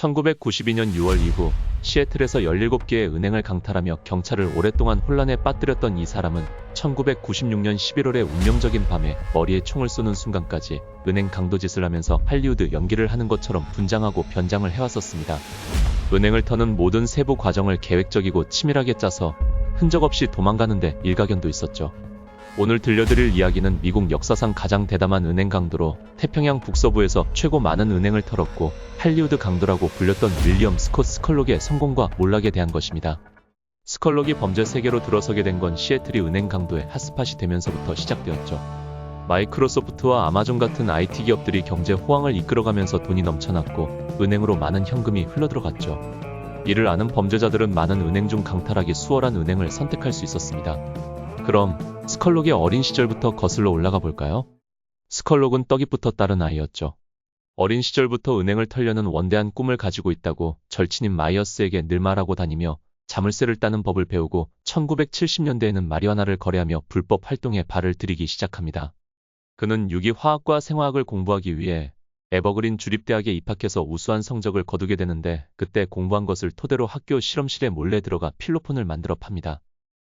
1992년 6월 이후 시애틀에서 17개의 은행을 강탈하며 경찰을 오랫동안 혼란에 빠뜨렸던 이 사람은 1996년 11월의 운명적인 밤에 머리에 총을 쏘는 순간까지 은행 강도짓을 하면서 할리우드 연기를 하는 것처럼 분장하고 변장을 해왔었습니다. 은행을 터는 모든 세부 과정을 계획적이고 치밀하게 짜서 흔적 없이 도망가는데 일가견도 있었죠. 오늘 들려드릴 이야기는 미국 역사상 가장 대담한 은행 강도로 태평양 북서부에서 최고 많은 은행을 털었고 할리우드 강도라고 불렸던 윌리엄 스콧 스컬록의 성공과 몰락에 대한 것입니다. 스컬록이 범죄 세계로 들어서게 된 건 시애틀이 은행 강도의 핫스팟이 되면서부터 시작되었죠. 마이크로소프트와 아마존 같은 IT 기업들이 경제 호황을 이끌어가면서 돈이 넘쳐났고 은행으로 많은 현금이 흘러들어갔죠. 이를 아는 범죄자들은 많은 은행 중 강탈하기 수월한 은행을 선택할 수 있었습니다. 그럼 스컬록의 어린 시절부터 거슬러 올라가 볼까요? 스컬록은 떡이 붙어 따른 아이였죠. 어린 시절부터 은행을 털려는 원대한 꿈을 가지고 있다고 절친인 마이어스에게 늘 말하고 다니며 자물쇠를 따는 법을 배우고 1970년대에는 마리화나를 거래하며 불법 활동에 발을 들이기 시작합니다. 그는 유기화학과 생화학을 공부하기 위해 에버그린 주립대학에 입학해서 우수한 성적을 거두게 되는데 그때 공부한 것을 토대로 학교 실험실에 몰래 들어가 필로폰을 만들어 팝니다.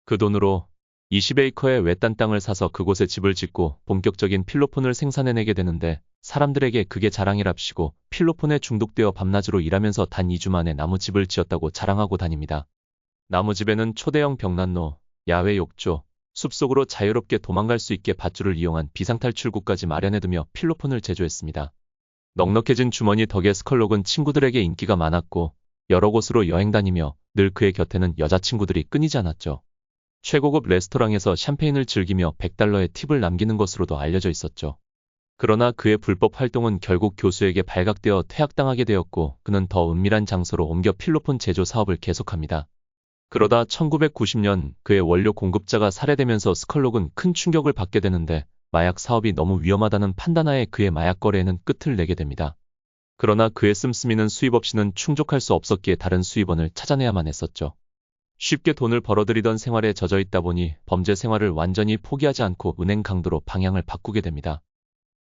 그 돈으로 20에이커의 외딴 땅을 사서 그곳에 집을 짓고 본격적인 필로폰을 생산해내게 되는데 사람들에게 그게 자랑이랍시고 필로폰에 중독되어 밤낮으로 일하면서 단 2주 만에 나무집을 지었다고 자랑하고 다닙니다. 나무집에는 초대형 벽난로, 야외 욕조, 숲속으로 자유롭게 도망갈 수 있게 밧줄을 이용한 비상탈출구까지 마련해두며 필로폰을 제조했습니다. 넉넉해진 주머니 덕에 스컬록은 친구들에게 인기가 많았고 여러 곳으로 여행 다니며 늘 그의 곁에는 여자친구들이 끊이지 않았죠. 최고급 레스토랑에서 샴페인을 즐기며 $100의 팁을 남기는 것으로도 알려져 있었죠. 그러나 그의 불법 활동은 결국 교수에게 발각되어 퇴학당하게 되었고 그는 더 은밀한 장소로 옮겨 필로폰 제조 사업을 계속합니다. 그러다 1990년 그의 원료 공급자가 살해되면서 스컬록은 큰 충격을 받게 되는데 마약 사업이 너무 위험하다는 판단하에 그의 마약 거래에는 끝을 내게 됩니다. 그러나 그의 씀씀이는 수입 없이는 충족할 수 없었기에 다른 수입원을 찾아내야만 했었죠. 쉽게 돈을 벌어들이던 생활에 젖어 있다 보니 범죄 생활을 완전히 포기하지 않고 은행 강도로 방향을 바꾸게 됩니다.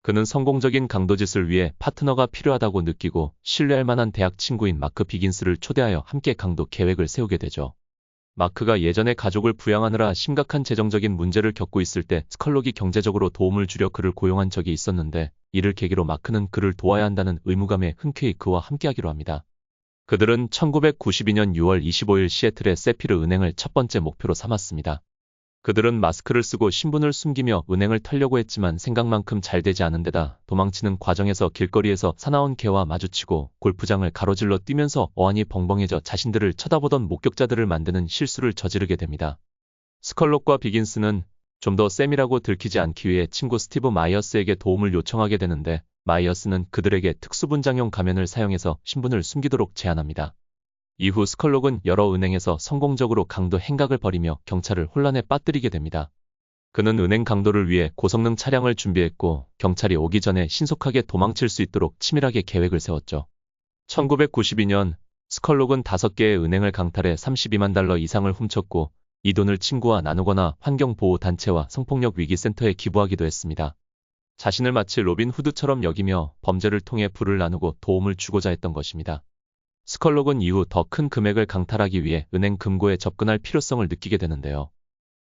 그는 성공적인 강도짓을 위해 파트너가 필요하다고 느끼고 신뢰할 만한 대학 친구인 마크 비긴스를 초대하여 함께 강도 계획을 세우게 되죠. 마크가 예전에 가족을 부양하느라 심각한 재정적인 문제를 겪고 있을 때 스컬록이 경제적으로 도움을 주려 그를 고용한 적이 있었는데 이를 계기로 마크는 그를 도와야 한다는 의무감에 흔쾌히 그와 함께하기로 합니다. 그들은 1992년 6월 25일 시애틀의 세피르 은행을 첫 번째 목표로 삼았습니다. 그들은 마스크를 쓰고 신분을 숨기며 은행을 털려고 했지만 생각만큼 잘 되지 않은 데다 도망치는 과정에서 길거리에서 사나운 개와 마주치고 골프장을 가로질러 뛰면서 어안이 벙벙해져 자신들을 쳐다보던 목격자들을 만드는 실수를 저지르게 됩니다. 스컬록과 비긴스는 좀 더 세밀하고 들키지 않기 위해 친구 스티브 마이어스에게 도움을 요청하게 되는데 마이어스는 그들에게 특수분장용 가면을 사용해서 신분을 숨기도록 제안합니다. 이후 스컬록은 여러 은행에서 성공적으로 강도 행각을 벌이며 경찰을 혼란에 빠뜨리게 됩니다. 그는 은행 강도를 위해 고성능 차량을 준비했고 경찰이 오기 전에 신속하게 도망칠 수 있도록 치밀하게 계획을 세웠죠. 1992년 스컬록은 5개의 은행을 강탈해 $32만 이상을 훔쳤고 이 돈을 친구와 나누거나 환경보호단체와 성폭력위기센터에 기부하기도 했습니다. 자신을 마치 로빈 후드처럼 여기며 범죄를 통해 부를 나누고 도움을 주고자 했던 것입니다. 스컬록은 이후 더 큰 금액을 강탈하기 위해 은행 금고에 접근할 필요성을 느끼게 되는데요.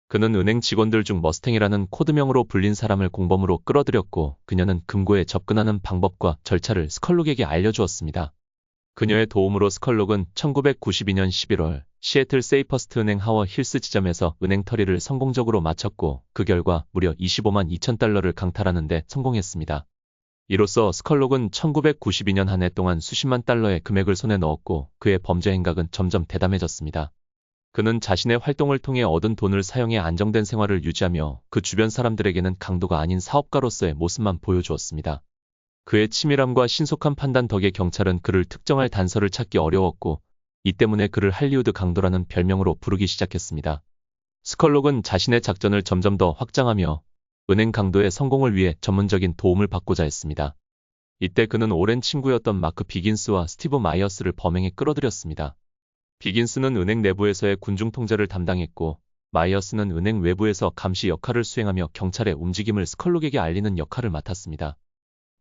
그는 은행 직원들 중 머스탱이라는 코드명으로 불린 사람을 공범으로 끌어들였고 그녀는 금고에 접근하는 방법과 절차를 스컬록에게 알려주었습니다. 그녀의 도움으로 스컬록은 1992년 11월 시애틀 세이퍼스트 은행 하워 힐스 지점에서 은행 털이를 성공적으로 마쳤고 그 결과 무려 $25만 2천 강탈하는 데 성공했습니다. 이로써 스컬록은 1992년 한 해 동안 수십만 달러의 금액을 손에 넣었고 그의 범죄 행각은 점점 대담해졌습니다. 그는 자신의 활동을 통해 얻은 돈을 사용해 안정된 생활을 유지하며 그 주변 사람들에게는 강도가 아닌 사업가로서의 모습만 보여주었습니다. 그의 치밀함과 신속한 판단 덕에 경찰은 그를 특정할 단서를 찾기 어려웠고 이 때문에 그를 할리우드 강도라는 별명으로 부르기 시작했습니다. 스컬록은 자신의 작전을 점점 더 확장하며 은행 강도의 성공을 위해 전문적인 도움을 받고자 했습니다. 이때 그는 오랜 친구였던 마크 비긴스와 스티브 마이어스를 범행에 끌어들였습니다. 비긴스는 은행 내부에서의 군중 통제를 담당했고 마이어스는 은행 외부에서 감시 역할을 수행하며 경찰의 움직임을 스컬록에게 알리는 역할을 맡았습니다.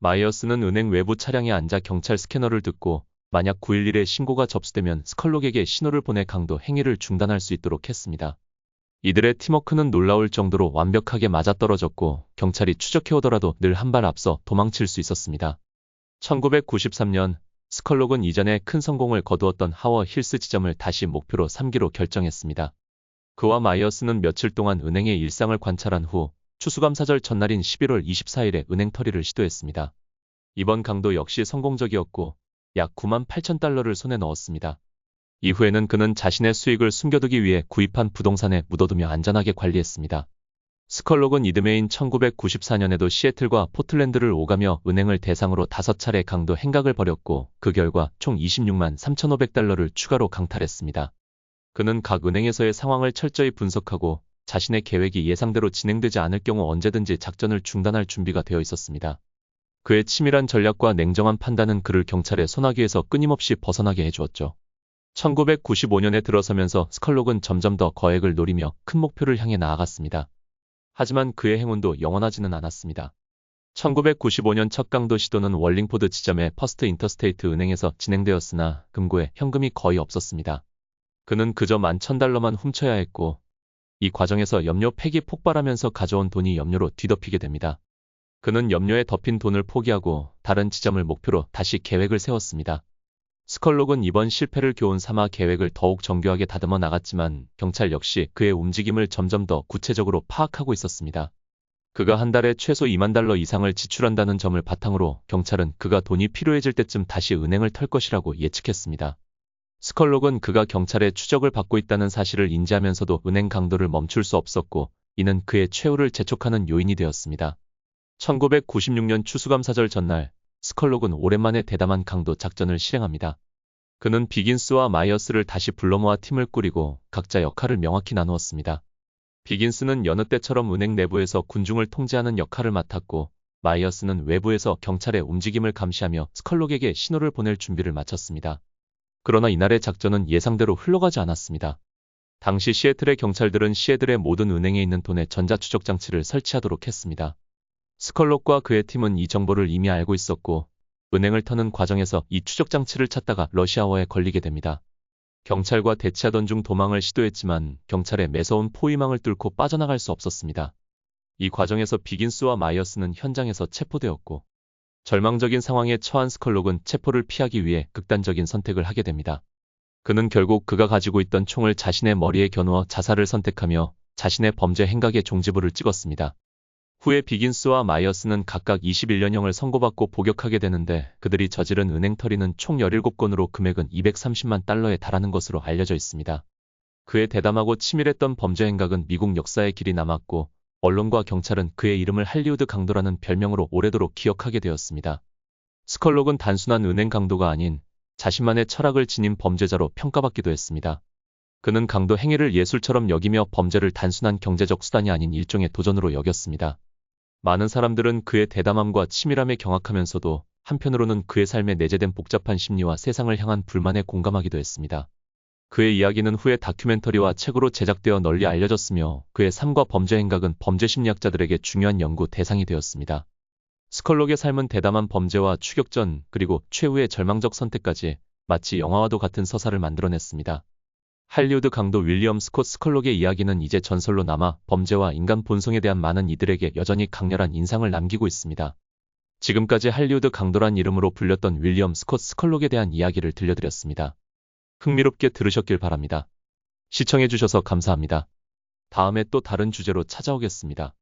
마이어스는 은행 외부 차량에 앉아 경찰 스캐너를 듣고 만약 911에 신고가 접수되면 스컬록에게 신호를 보내 강도 행위를 중단할 수 있도록 했습니다. 이들의 팀워크는 놀라울 정도로 완벽하게 맞아떨어졌고 경찰이 추적해오더라도 늘 한 발 앞서 도망칠 수 있었습니다. 1993년 스컬록은 이전에 큰 성공을 거두었던 하워 힐스 지점을 다시 목표로 삼기로 결정했습니다. 그와 마이어스는 며칠 동안 은행의 일상을 관찰한 후 추수감사절 전날인 11월 24일에 은행 털이를 시도했습니다. 이번 강도 역시 성공적이었고 약 9만 8천 달러를 손에 넣었습니다. 이후에는 그는 자신의 수익을 숨겨두기 위해 구입한 부동산에 묻어두며 안전하게 관리했습니다. 스컬록은 이듬해인 1994년에도 시애틀과 포틀랜드를 오가며 은행을 대상으로 5차례 강도 행각을 벌였고 그 결과 총 26만 3,500달러를 추가로 강탈했습니다. 그는 각 은행에서의 상황을 철저히 분석하고 자신의 계획이 예상대로 진행되지 않을 경우 언제든지 작전을 중단할 준비가 되어 있었습니다. 그의 치밀한 전략과 냉정한 판단은 그를 경찰의 소나기에서 끊임없이 벗어나게 해주었죠. 1995년에 들어서면서 스컬록은 점점 더 거액을 노리며 큰 목표를 향해 나아갔습니다. 하지만 그의 행운도 영원하지는 않았습니다. 1995년 첫 강도 시도는 월링포드 지점의 퍼스트 인터스테이트 은행에서 진행되었으나 금고에 현금이 거의 없었습니다. 그는 그저 11,000달러만 훔쳐야 했고 이 과정에서 염료 팩이 폭발하면서 가져온 돈이 염료로 뒤덮이게 됩니다. 그는 염료에 덮인 돈을 포기하고 다른 지점을 목표로 다시 계획을 세웠습니다. 스컬록은 이번 실패를 교훈 삼아 계획을 더욱 정교하게 다듬어 나갔지만 경찰 역시 그의 움직임을 점점 더 구체적으로 파악하고 있었습니다. 그가 한 달에 최소 2만 달러 이상을 지출한다는 점을 바탕으로 경찰은 그가 돈이 필요해질 때쯤 다시 은행을 털 것이라고 예측했습니다. 스컬록은 그가 경찰의 추적을 받고 있다는 사실을 인지하면서도 은행 강도를 멈출 수 없었고 이는 그의 최후를 재촉하는 요인이 되었습니다. 1996년 추수감사절 전날 스컬록은 오랜만에 대담한 강도 작전을 실행합니다. 그는 비긴스와 마이어스를 다시 불러 모아 팀을 꾸리고 각자 역할을 명확히 나누었습니다. 비긴스는 여느 때처럼 은행 내부에서 군중을 통제하는 역할을 맡았고 마이어스는 외부에서 경찰의 움직임을 감시하며 스컬록에게 신호를 보낼 준비를 마쳤습니다. 그러나 이날의 작전은 예상대로 흘러가지 않았습니다. 당시 시애틀의 경찰들은 시애틀의 모든 은행에 있는 돈의 전자추적 장치를 설치하도록 했습니다. 스컬록과 그의 팀은 이 정보를 이미 알고 있었고 은행을 터는 과정에서 이 추적 장치를 찾다가 러시아워에 걸리게 됩니다. 경찰과 대치하던 중 도망을 시도했지만 경찰의 매서운 포위망을 뚫고 빠져나갈 수 없었습니다. 이 과정에서 비긴스와 마이어스는 현장에서 체포되었고 절망적인 상황에 처한 스컬록은 체포를 피하기 위해 극단적인 선택을 하게 됩니다. 그는 결국 그가 가지고 있던 총을 자신의 머리에 겨누어 자살을 선택하며 자신의 범죄 행각에 종지부를 찍었습니다. 후에 비긴스와 마이어스는 각각 21년형을 선고받고 복역하게 되는데 그들이 저지른 은행 털이는 총 17건으로 금액은 230만 달러에 달하는 것으로 알려져 있습니다. 그의 대담하고 치밀했던 범죄 행각은 미국 역사에 길이 남았고 언론과 경찰은 그의 이름을 할리우드 강도라는 별명으로 오래도록 기억하게 되었습니다. 스컬록은 단순한 은행 강도가 아닌 자신만의 철학을 지닌 범죄자로 평가받기도 했습니다. 그는 강도 행위를 예술처럼 여기며 범죄를 단순한 경제적 수단이 아닌 일종의 도전으로 여겼습니다. 많은 사람들은 그의 대담함과 치밀함에 경악하면서도 한편으로는 그의 삶에 내재된 복잡한 심리와 세상을 향한 불만에 공감하기도 했습니다. 그의 이야기는 후에 다큐멘터리와 책으로 제작되어 널리 알려졌으며 그의 삶과 범죄 행각은 범죄 심리학자들에게 중요한 연구 대상이 되었습니다. 스컬록의 삶은 대담한 범죄와 추격전 그리고 최후의 절망적 선택까지 마치 영화와도 같은 서사를 만들어냈습니다. 할리우드 강도 윌리엄 스콧 스컬록의 이야기는 이제 전설로 남아 범죄와 인간 본성에 대한 많은 이들에게 여전히 강렬한 인상을 남기고 있습니다. 지금까지 할리우드 강도란 이름으로 불렸던 윌리엄 스콧 스컬록에 대한 이야기를 들려드렸습니다. 흥미롭게 들으셨길 바랍니다. 시청해주셔서 감사합니다. 다음에 또 다른 주제로 찾아오겠습니다.